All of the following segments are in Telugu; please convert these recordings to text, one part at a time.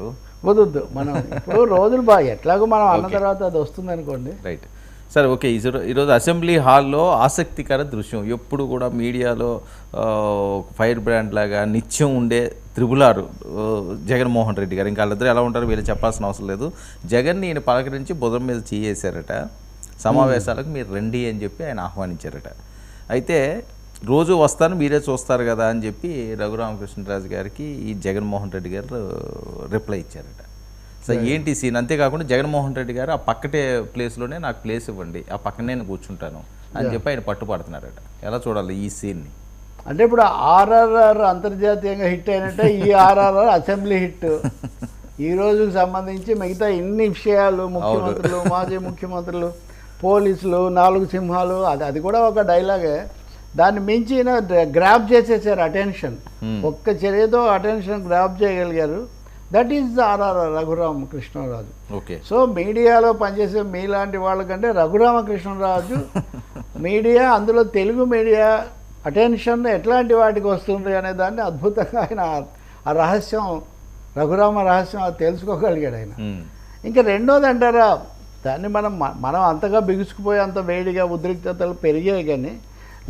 గారు? వద్దు, మనం ఇప్పుడు రోజులు బాగా ఎట్లాగో మనం అన్న తర్వాత అది వస్తుంది అనుకోండి. రైట్. సరే, ఓకే. ఈరోజు అసెంబ్లీ హాల్లో ఆసక్తికర దృశ్యం. ఎప్పుడు కూడా మీడియాలో ఫైర్ బ్రాండ్ లాగా నిత్యం ఉండే త్రిబులారు జగన్మోహన్ రెడ్డి గారు. ఇంకా వాళ్ళిద్దరు ఎలా ఉంటారో వీళ్ళు చెప్పాల్సిన అవసరం లేదు. జగన్ని ఈయన పలకరించి బుధం మీద చేయేశారట. సమావేశాలకు మీరు రండి అని చెప్పి ఆయన ఆహ్వానించారట. అయితే రోజు వస్తాను మీరే చూస్తారు కదా అని చెప్పి రఘురామకృష్ణరాజు గారికి ఈ జగన్మోహన్ రెడ్డి గారు రిప్లై ఇచ్చారట. సో ఏంటి సీన్? అంతేకాకుండా జగన్మోహన్ రెడ్డి గారు ఆ పక్కటే ప్లేస్లోనే నాకు ప్లేస్ ఇవ్వండి, ఆ పక్కనే నేను కూర్చుంటాను అని చెప్పి ఆయన పట్టుపడుతున్నారట. ఎలా చూడాలి ఈ సీన్ని? అంటే ఇప్పుడు ఆర్ఆర్ఆర్ అంతర్జాతీయంగా హిట్ అయినట్టే ఈ ఆర్ఆర్ఆర్ అసెంబ్లీ హిట్. ఈ రోజుకు సంబంధించి మిగతా ఇన్ని విషయాలు, ముఖ్యమంత్రులు, మాజీ ముఖ్యమంత్రులు, పోలీసులు, 4 సింహాలు, అది కూడా ఒక డైలాగే. దాన్ని మించి గ్రాప్ చేసేసారు అటెన్షన్. ఒక్క చర్యతో అటెన్షన్ గ్రాప్ చేయగలిగారు. That is RRR Raghuramakrishnaraju. Okay. So మీడియాలో పనిచేసే మీలాంటి వాళ్ళకంటే రఘురామకృష్ణరాజు మీడియా, అందులో తెలుగు మీడియా అటెన్షన్ ఎట్లాంటి వాటికి వస్తుంది అనే దాన్ని అద్భుతంగా ఆయన ఆ రహస్యం, రఘురామ రహస్యం అది తెలుసుకోగలిగాడు ఆయన. ఇంకా రెండోది అంటారా, దాన్ని మనం అంతగా బిగుసుకుపోయి అంత వేడిగా ఉద్రిక్తతలు పెరిగాయి. కానీ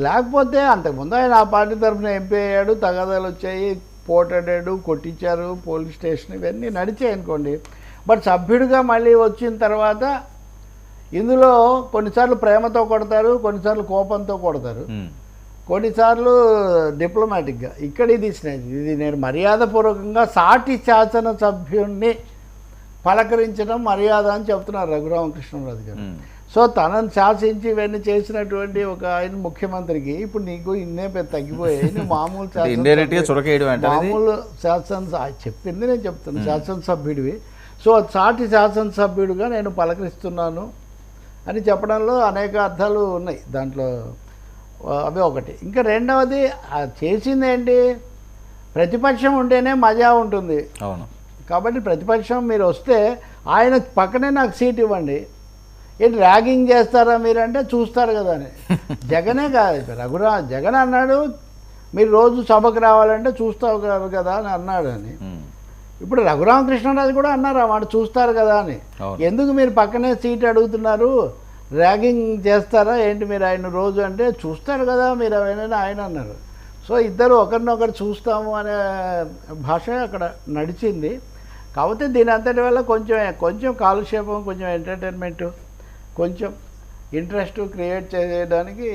లేకపోతే అంతకుముందు ఆయన ఆ పార్టీ తరఫున ఎంపీ అయ్యాడు, తగాదాలు వచ్చాయి, పోటాడాడు, కొట్టించారు, పోలీస్ స్టేషన్, ఇవన్నీ నడిచాయి అనుకోండి. బట్ సభ్యుడిగా మళ్ళీ వచ్చిన తర్వాత ఇందులో కొన్నిసార్లు ప్రేమతో కొడతారు, కొన్నిసార్లు కోపంతో కొడతారు, కొన్నిసార్లు డిప్లొమాటిక్గా. ఇక్కడ ఇది నేను మర్యాదపూర్వకంగా సాటి శాసన సభ్యుణ్ణి పలకరించడం మర్యాద అని చెప్తున్నారు రఘురామకృష్ణరాజు గారు. సో తనను శాసించి ఇవన్నీ చేసినటువంటి ఒక ఆయన ముఖ్యమంత్రికి ఇప్పుడు నీకు ఇన్నే తగ్గిపోయాయి, నువ్వు మామూలు చెప్పింది నేను చెప్తాను, శాసనసభ్యుడివి. సో సాటి శాసనసభ్యుడిగా నేను పలకరిస్తున్నాను అని చెప్పడంలో అనేక అర్థాలు ఉన్నాయి దాంట్లో. అవి ఒకటి. ఇంకా రెండవది చేసింది ఏంటి, ప్రతిపక్షం ఉంటేనే మజా ఉంటుంది. అవును. కాబట్టి ప్రతిపక్షం మీరు వస్తే ఆయన పక్కనే నాకు సీట్ ఇవ్వండి, ఏంటి ర్యాగింగ్ చేస్తారా మీరంటే చూస్తారు కదా అని. జగనే కాదు, జగన్ అన్నాడు మీరు రోజు సభకు రావాలంటే చూస్తావు కదా అని అన్నాడు అని. ఇప్పుడు రఘురామకృష్ణరాజు కూడా అన్నారు ఆ మాట, చూస్తారు కదా అని. ఎందుకు మీరు పక్కనే సీట్ అడుగుతున్నారు, ర్యాగింగ్ చేస్తారా ఏంటి మీరు ఆయన రోజు అంటే చూస్తారు కదా మీరు అవన్నీ ఆయన అన్నారు. సో ఇద్దరు ఒకరినొకరు చూస్తాము అనే భాష అక్కడ నడిచింది. కాకపోతే దీని అంతటి వల్ల కొంచెం కాలక్షేపం, కొంచెం ఎంటర్టైన్మెంటు, కొంచెం ఇంట్రెస్ట్ క్రియేట్ చేయడానికి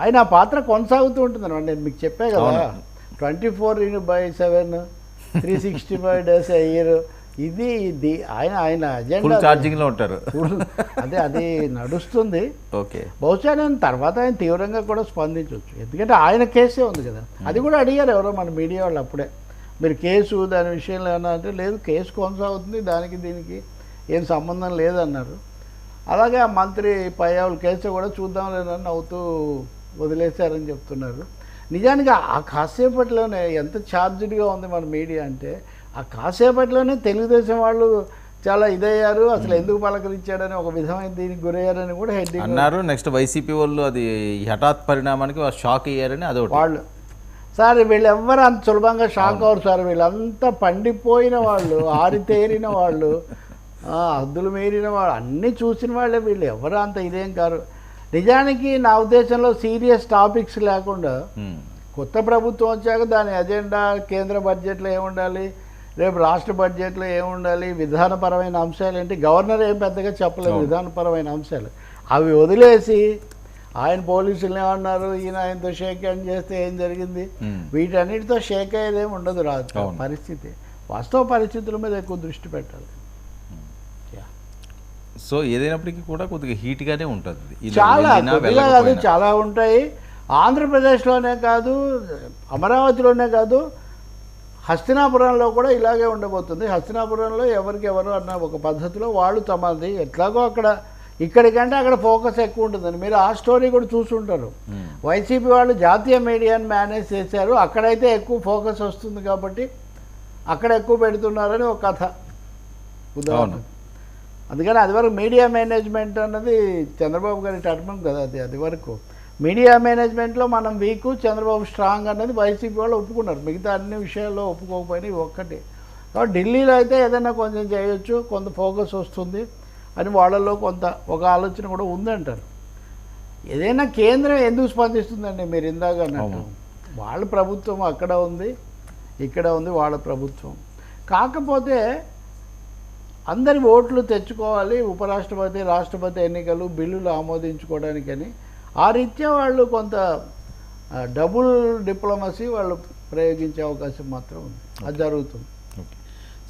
ఆయన ఆ పాత్ర కొనసాగుతూ ఉంటుంది. నేను మీకు చెప్పే కదా 24/7 365 days a year ఇది ఆయన అజెండా ఛార్జింగ్లో ఉంటారు. అది నడుస్తుంది. ఓకే. బహుశా నేను తర్వాత ఆయన తీవ్రంగా కూడా స్పందించవచ్చు, ఎందుకంటే ఆయన కేసే ఉంది కదా. అది కూడా అడిగారు ఎవరో మన మీడియా వాళ్ళు అప్పుడే, మీరు కేసు దాని విషయంలో ఏమన్నా అంటే లేదు, కేసు కొనసాగుతుంది, దానికి దీనికి ఏం సంబంధం లేదన్నారు. అలాగే ఆ మంత్రి పయ్యావుల కేసు కూడా చూద్దాం లేదని నవ్వుతూ వదిలేశారని చెప్తున్నారు. నిజానికి ఆ కాసేపట్లోనే ఎంత ఛార్జ్డ్గా ఉంది మన మీడియా అంటే, ఆ కాసేపట్లోనే తెలుగుదేశం వాళ్ళు చాలా ఇదయ్యారు, అసలు ఎందుకు పలకరించాడని ఒక విధమైన దీనికి గురయ్యారని కూడా హెడ్డింగ్ అన్నారు. నెక్స్ట్ వైసీపీ వాళ్ళు అది హఠాత్ పరిణామానికి షాక్ అయ్యారని అది వాళ్ళు. సార్ వీళ్ళెవ్వరు అంత సులభంగా షాక్ అవ్వరు సార్, వీళ్ళంతా పండిపోయిన వాళ్ళు, ఆరితేరిన వాళ్ళు, హద్దులు మీరిన వాళ్ళు, అన్నీ చూసిన వాళ్ళే వీళ్ళు, ఎవరు అంత ఇదేం కారు. నిజానికి నా ఉద్దేశంలో సీరియస్ టాపిక్స్ లేకుండా కొత్త ప్రభుత్వం వచ్చాక దాని అజెండా, కేంద్ర బడ్జెట్లో ఏముండాలి, రేపు రాష్ట్ర బడ్జెట్లో ఏముండాలి, విధానపరమైన అంశాలు ఏంటి, గవర్నర్ ఏం పెద్దగా చెప్పలేదు విధానపరమైన అంశాలు, అవి వదిలేసి ఆయన పోలీసులు ఏమన్నారు, ఈయన ఆయనతో షేక్ హ్యాండ్ చేస్తే ఏం జరిగింది, వీటన్నిటితో షేక్ అయ్యేదేం ఉండదు రాదు పరిస్థితి. వాస్తవ పరిస్థితుల మీద ఎక్కువ దృష్టి పెట్టాలి. సో ఏదైనప్పటికీ కూడా కొద్దిగా హీట్గానే ఉంటుంది, చాలా ఉంటాయి. ఆంధ్రప్రదేశ్లోనే కాదు, అమరావతిలోనే కాదు, హస్తినాపురంలో కూడా ఇలాగే ఉండబోతుంది. హస్తినాపురంలో ఎవరికెవరు అన్న ఒక పద్ధతిలో వాళ్ళు తమది ఎట్లాగో అక్కడ, ఇక్కడికంటే అక్కడ ఫోకస్ ఎక్కువ ఉంటుందని మీరు ఆ స్టోరీ కూడా చూసుంటారు. వైసీపీ వాళ్ళు జాతీయ మీడియాని మేనేజ్ చేశారు, అక్కడైతే ఎక్కువ ఫోకస్ వస్తుంది కాబట్టి అక్కడ ఎక్కువ పెడుతున్నారని ఒక కథ ఉదాహరణ. అందుకని అది వరకు మీడియా మేనేజ్మెంట్ అన్నది చంద్రబాబు గారి టర్మం కదా, అది వరకు మీడియా మేనేజ్మెంట్లో మనం వీకు, చంద్రబాబు స్ట్రాంగ్ అన్నది వైసీపీ వాళ్ళు ఒప్పుకున్నారు. మిగతా అన్ని విషయాల్లో ఒప్పుకోకపోయినా ఒక్కటి కాబట్టి ఢిల్లీలో అయితే ఏదైనా కొంచెం చేయొచ్చు, కొంత ఫోకస్ వస్తుంది అని వాళ్ళల్లో కొంత ఒక ఆలోచన కూడా ఉందంటారు. ఏదైనా కేంద్రం ఎందుకు స్పందిస్తుందండి? మీరు ఇందాక అన్నట్టు వాళ్ళ ప్రభుత్వం అక్కడ ఉంది, ఇక్కడ ఉంది వాళ్ళ ప్రభుత్వం. కాకపోతే అందరి ఓట్లు తెచ్చుకోవాలి, ఉపరాష్ట్రపతి రాష్ట్రపతి ఎన్నికలు బిల్లులు ఆమోదించుకోవడానికని ఆ రీత్యా వాళ్ళు కొంత డబుల్ డిప్లొమసీ వాళ్ళు ప్రయోగించే అవకాశం మాత్రం ఉంది. అది జరుగుతుంది. ఓకే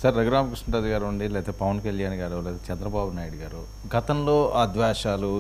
సార్, రఘురామకృష్ణరాజు గారు ఉండి లేకపోతే పవన్ కళ్యాణ్ గారు లేదా చంద్రబాబు నాయుడు గారు గతంలో ఆ ద్వేషాలు